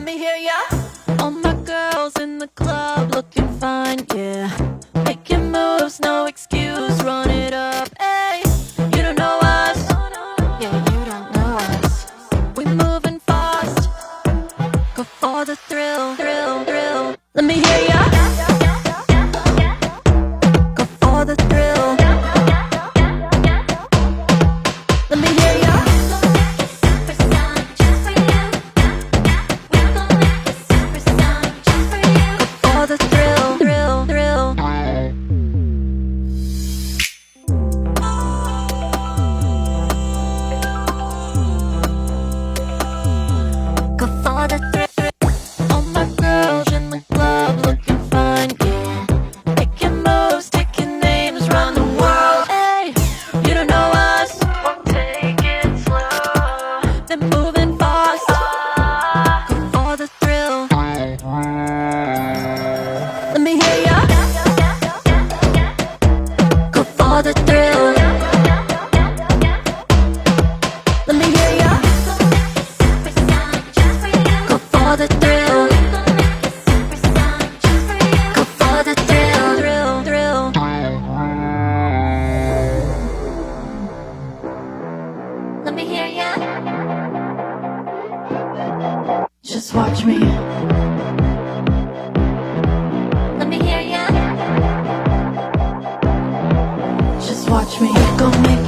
me hear ya. All my girls in the club looking fine, yeah. Making moves, no excuse, run it up, hey. You don't know us, yeah, you don't know us. We moving fast, go for the thrill, thrill, thrill. Let me hear ya. Go for the thrill. Let me hear ya. For the thrill, thrill, thrill. Go for the thrill. All my girls in the club looking fine, yeah. Making moves, taking names, run the world. Hey, you don't know us, won't take it slow. Then moving fast, go for the thrill. Let me hear ya. Go for the thrill. Let me hear ya. Go for the thrill. Go for the thrill, thrill, thrill. Let me hear ya. Just watch me. Let me hear ya. Just watch me. Go make